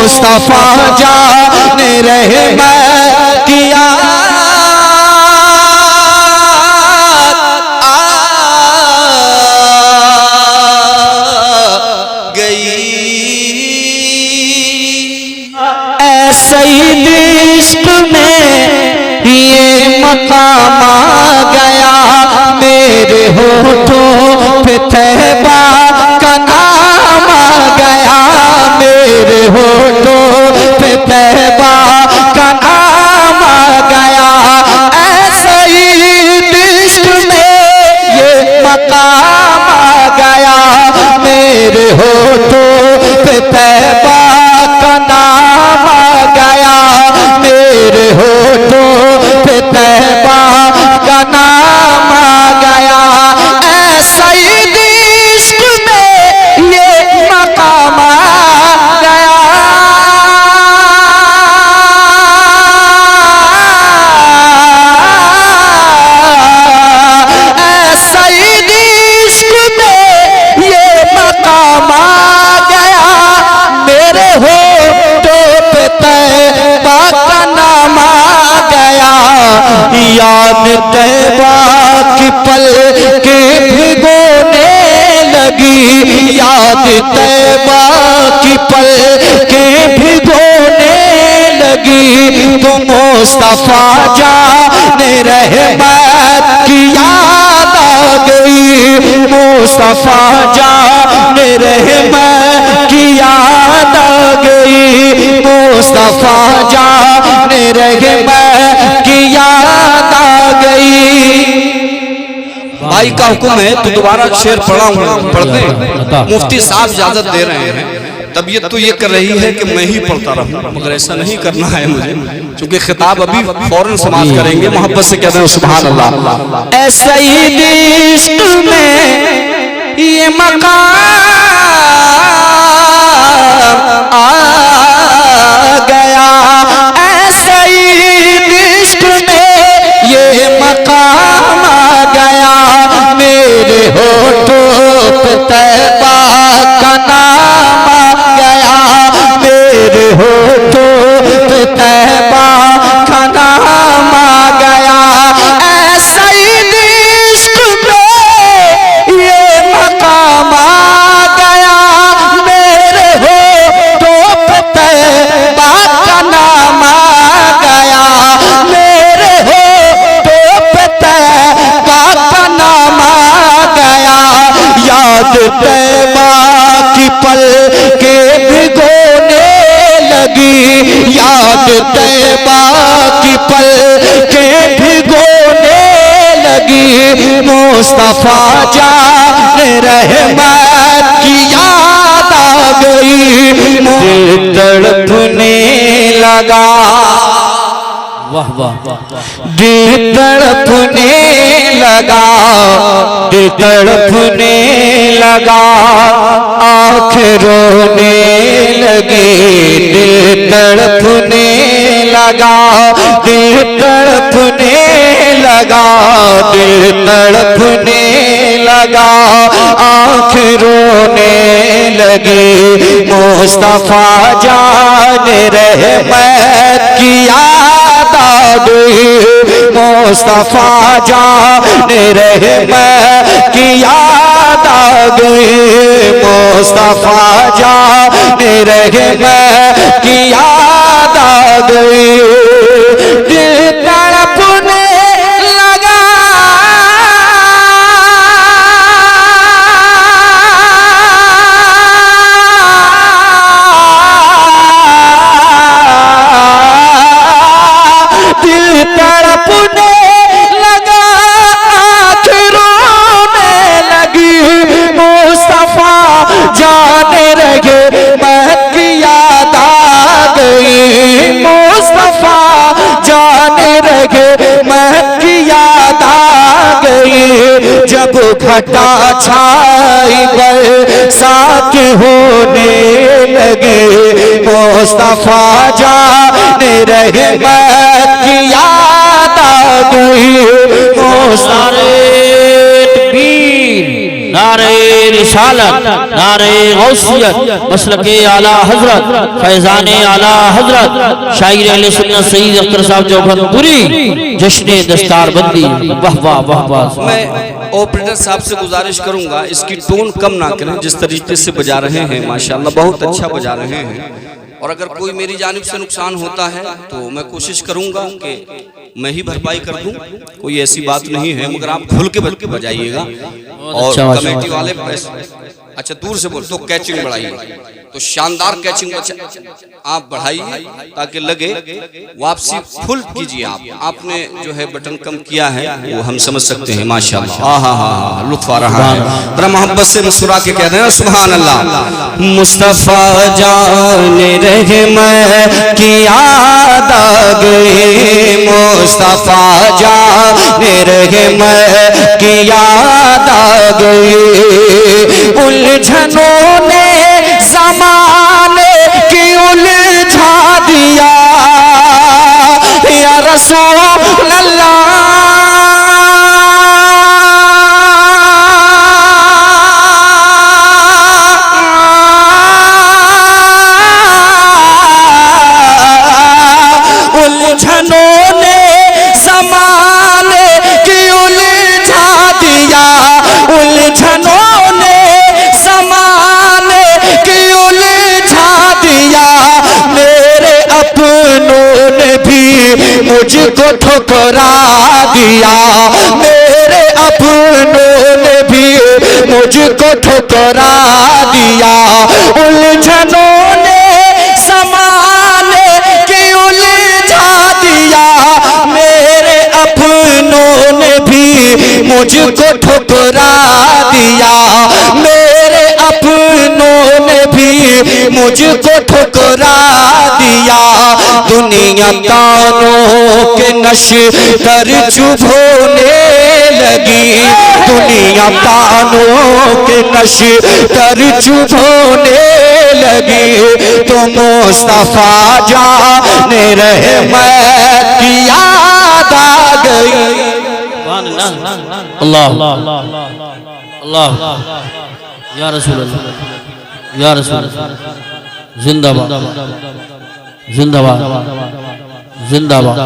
मुस्तफा जाने रहमत किया सईद इश्क में ये मकाम आ गया, मेरे होठों पे तैबा का नाम आ गया, मेरे होठों पे तैबा का नाम आ गया। सईद इश्क में ये मकाम आ गया, मेरे होठों पे तैबा का नाम आ गया, मेरे होठों पे तैबा का नाम आ गया। सईद इश्क में ये मकाम आ गया। सईद इश्क में ये मकाम आ गया, मेरे होठों पे तैबा का नाम आ गया। याद तैबा की पल के भिगोने लगी, याद तैबा की पल के भिगोने लगी, तो मुस्तफा जाने रहमत की याद आ गई, मुस्तफा जाने रहमत की याद आ गई, मुस्तफा जाने रहमत की याद आ गई। भाई का हुक्म है तो दोबारा शेर पढ़ा हूँ, पढ़ते हैं। मुफ्ती साहब इजाजत दे रहे हैं। तबीयत तो ये कर रही है कि मैं ही पढ़ता रहूं, मगर ऐसा नहीं करना है मुझे, क्योंकि खिताब अभी फौरन समाप्त करेंगे। मोहब्बत से कहते हैं सुभान अल्लाह। ऐसा ही इश्क में ये मकाम आ गया, ऐसा ही इश्क में ये मकाम आ गया, मेरे होठों पे तैबा का नाम आ गया, मेरे होठों पे तैबा का नाम आ गया। ऐसा ही इश्क में ये मकाम आ गया, मेरे होठों पे तैबा का नाम आ गया, मेरे होठों पे तैबा का नाम आ गया। याद तैबा की पल के भिगोने लगी, याद तैबा की पल के भिगोने लगी, मुस्तफा जाने रहमत की याद आ गई, दिल तड़पने लगा, वाह वाह वाह, दिल तड़पने लगा, दिल तड़पने लगा, आँखें रोने लगी, दिल तड़पने लगा, दिल तड़पने लगा, दिल तड़पने लगा, आँखें रोने लगी, मुस्तफा जाने रहमत की याद आ गई, मुस्तफा जाने रहमत की याद आ गई, मुस्तफा जाने रहमत की याद आ गई। दिल तड़पने लगा, दिल तड़पने लगा, आँखें रोने लगी, मुस्तफा जाने लगे महक की याद आ गई, मुस्तफा जाने लगे महक की याद आ गई। जब घटा छाई बरसात होने लगे, मुस्तफा जाने रहमत की याद आ गई, मुस्तफा नारे रिसालत, नारे गौसियत, मसलके आला हजरत, फैजाने आला हजरत, शायर अहले सुन्नत सईद अख्तर साहब जोधपुरी, जश्न दस्तारबंदी। वाह वाह वाह वाह। मैं ऑपरेटर साहब से गुजारिश करूंगा इसकी टोन कम ना करें, जिस तरीके से बजा रहे हैं माशाल्लाह बहुत अच्छा बजा रहे हैं। और अगर कोई मेरी जानिब से नुकसान होता है तो मैं कोशिश करूंगा कि मैं ही भरपाई कर दूं, कोई ऐसी बात नहीं है, मगर आप खुल के बजाइएगा। और कमेटी वाले अच्छा दूर से बोल तो कैचिंग बढ़ाइए, तो शानदार कैचिंग आप बढ़ाइए ताकि लगे। वापसी फुल कीजिए आपने जो है बटन कम किया है वो हम समझ सकते हैं माशाल्लाह। हाँ लुत्फ आ रहा है। जरा मोहब्बत से मुस्कुरा के कह रहे हैं सुभान अल्लाह। मुस्तफा जाने रहमत की याद आ गई, मुस्तफा जाने रहमत की याद आ गई, उलझनों ने ज़माने की उलझा दिया या रसूल अल्लाह। उलझनों ने ज़माने की उलझा दिया, उलझनों ने ज़माने की उलझा दिया, मेरे अपनों ने भी मुझको ठुकरा दिया, मेरे अपनों ने भी मुझको ठुकरा दिया, उलझनों ने ज़माने की उलझा दिया, मेरे अपनों ने भी मुझको ठुकरा दिया, मेरे अपनों ने भी मुझको ठुकरा दिया। दुनिया तानों के नशे कर चुभोने लगी, दुनिया तानों के नशे कर चुभोने लगी, तो मुस्तफा जाने रहमत की याद आ गई। अल्लाह अल्लाह या रसूल अल्लाह या रसूल जिंदाबाद जिंदाबाद जिंदाबाद।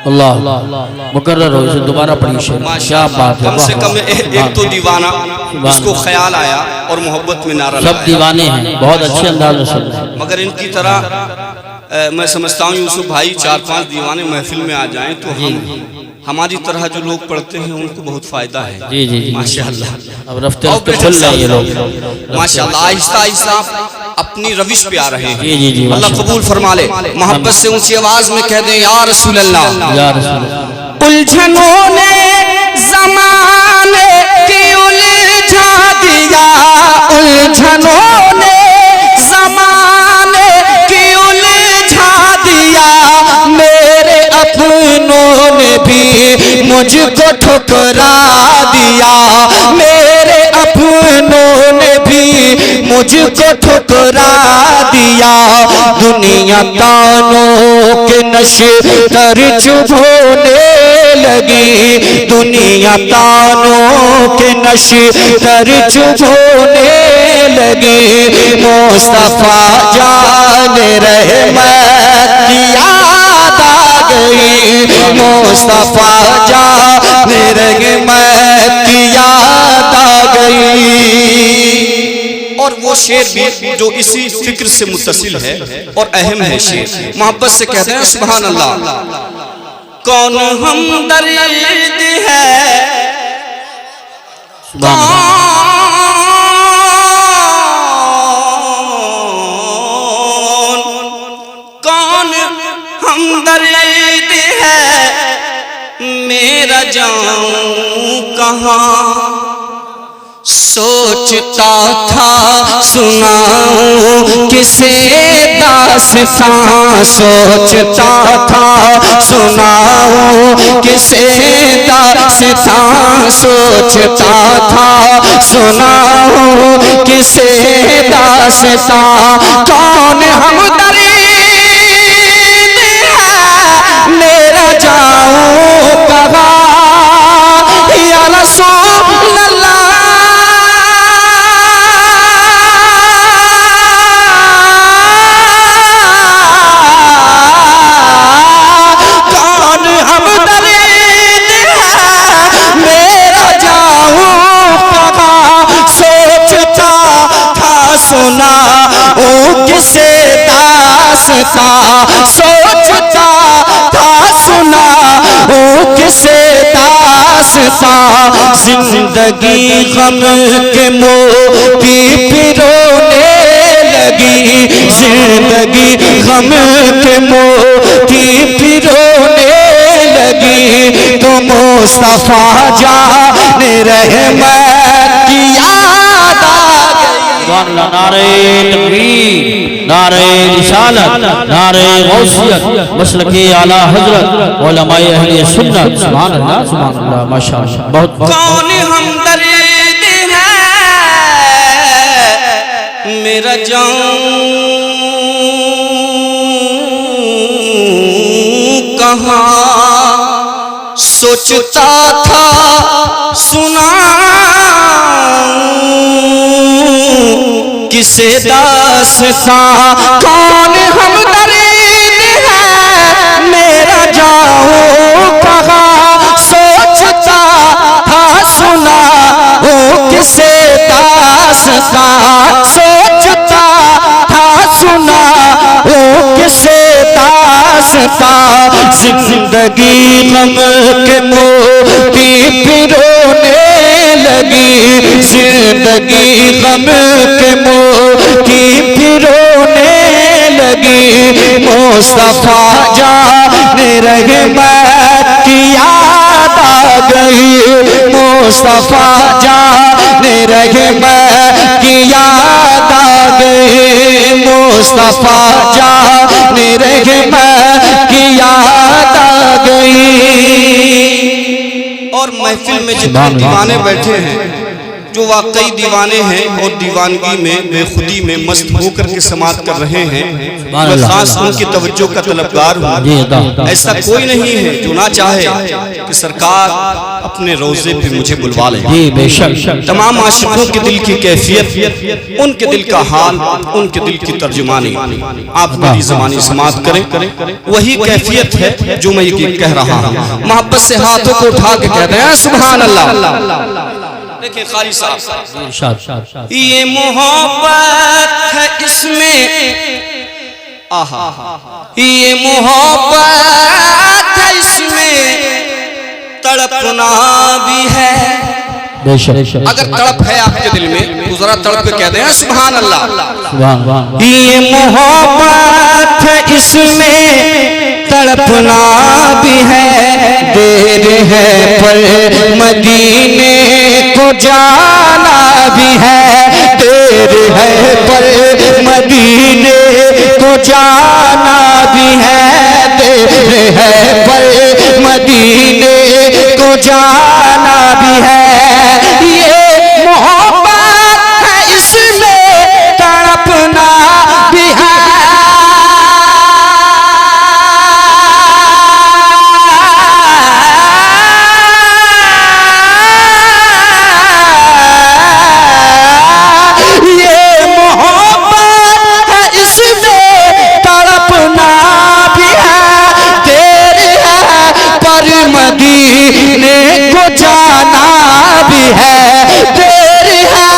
अल्लाह मुकर्रर हो, इसे दोबारा पढ़िए। क्या बात है। कम से कम एक तो दीवाना उसको ख्याल आया और मोहब्बत में नारा सब दीवाने हैं, बहुत अच्छे अंदाज में सुन रहे हैं, मगर इनकी तरह मैं समझता हूँ यूसुफ भाई 4-5 दीवाने महफिल में आ जाएं तो हमारी तरह जो लोग पढ़ते हैं उनको बहुत फायदा है। जी जी माशाल्लाह। अब रफ्ते रफ्ते खुल रहे हैं ये लोग माशाल्लाह, आहिस्ता आहिस्ता अपनी रविश पे आ रहे हैं। जी जी जी अल्लाह कबूल फरमा ले। मोहब्बत से ऊंची आवाज में कह दें या रसूल अल्लाह या रसूल अल्लाह। उलझनों ने ज़माने की उलझा दिया, उलझनों ने ज़माने की उलझा दिया, मेरे अपनों ने भी मुझको ठुकरा दिया, मेरे अपनों ने भी मुझको ठुकरा दिया, दुनिया तानों के नशे कर चुभोने लगी, दुनिया तानों के नशे कर चुभोने लगी, मुस्तफा जाने रहमत की याद आ गई, मुस्तफा जाने रहमत की याद आ गई। और वो शेर भी जो इसी फिक्र से मुत्तसिल है और अहम है शेर, मोहब्बत से कहते हैं सुभान अल्लाह। कौन हमदर्द है, कौन हमदर्द है, मेरा जाऊं कहाँ, सोचता था सुनाऊं किसे दास्तां, सोचता था सुनाऊं किसे दास्तां, सोचता था सुनाऊं किसे दास्तां, कौन हमदर्द है, मेरा जाऊं कहाँ, या रसूल अल्लाह दास्तां सोचता था सुना किसे दास्तां जिंदगी गम के मोती पिरोने लगी जिंदगी गम के मोती पिरोने लगी तो मुस्तफा जाने रहमत की याद आ गई। नारे तकबीर, नारे रिसालत, नारे गौसियत, मसलके आला हजरत, उलमाए अहले सुन्नत। सुभान अल्लाह, सुभान अल्लाह, माशाअल्लाह। बहुत कौन हमदर्द है मेरा जान कहाँ सोचता था सुना किसे दास्तां कौन हमदर्द है मेरा जाऊं कहाँ सोचता था सुना किसे दास्तां सोचता था सुना किसे दास्तां जिंदगी गम के मोती पिरोने लगी जिंदगी गम के मोती पिरोने लगी मुस्तफा जाने रहमत की याद आ गई मुस्तफा जाने रहमत की याद आ गई मुस्तफा जाने रहमत की याद आ गई। और महफिल में जितने दीवाने बैठे हैं जो वाकई दीवाने हैं और दीवानगी में बेखुदी में मस्त होकर के समात कर रहे हैं, मैं खास उनकी तवज्जो का तलबगार हूँ। ऐसा कोई नहीं है जो ना चाहे कि सरकार अपने रोजे पे मुझे बुलवा ले। तमाम आशिकों के दिल की कैफियत, उनके दिल का हाल, उनके दिल की तर्जुमानी आप मेरी ज़बानी समात करें, वही कैफियत है जो मैं ये कह रहा हूँ। मोहब्बत से हाथों को उठा के कहते हैं सुभान अल्लाह। देखिए कारी साहब, ये मोहब्बत है इसमें, आहा, ये मोहब्बत है इसमें तड़पना भी है। अगर तड़प है आपके दिल में तो जरा तड़प के कह दें सुभान अल्लाह। ये मोहब्बत है इसमें तड़पना भी है, देर है पर मदीने को जाना भी है, देर है पर मदीने को जाना भी है, देर है पर मदीने को जाना भी है। ये मोहब्बत है इसमें तड़पना भी है। मदीने को जाना भी है, देर है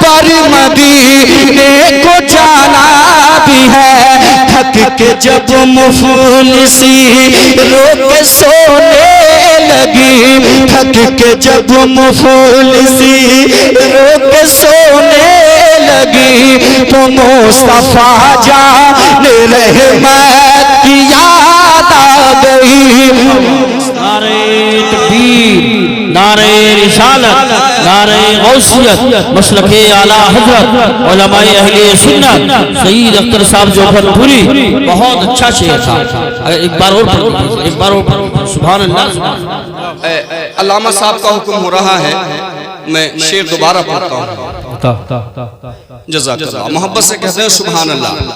पर मदीने को जाना भी है। थक के जब मुफलिसी रोक सोने लगी, थक के जब मुफलिसी रोक सोने लगी तो मुस्तफा जाने रहमत की याद आ गई। नारे तकबीर, नारे रिसालत, नारे गौसियत, मसलके आला हजरत, उलमाए अहले सुन्नत, सईद अख्तर साहब जोहरपुरी। बहुत अच्छा शेर था। एक बार और सुभान अल्लाह। अल्लामा साहब का हुक्म हो रहा है, मैं शेर दोबारा पढ़ता हूँ। जज़ाकल्लाह। मोहब्बत से कहते हैं सुभान अल्लाह।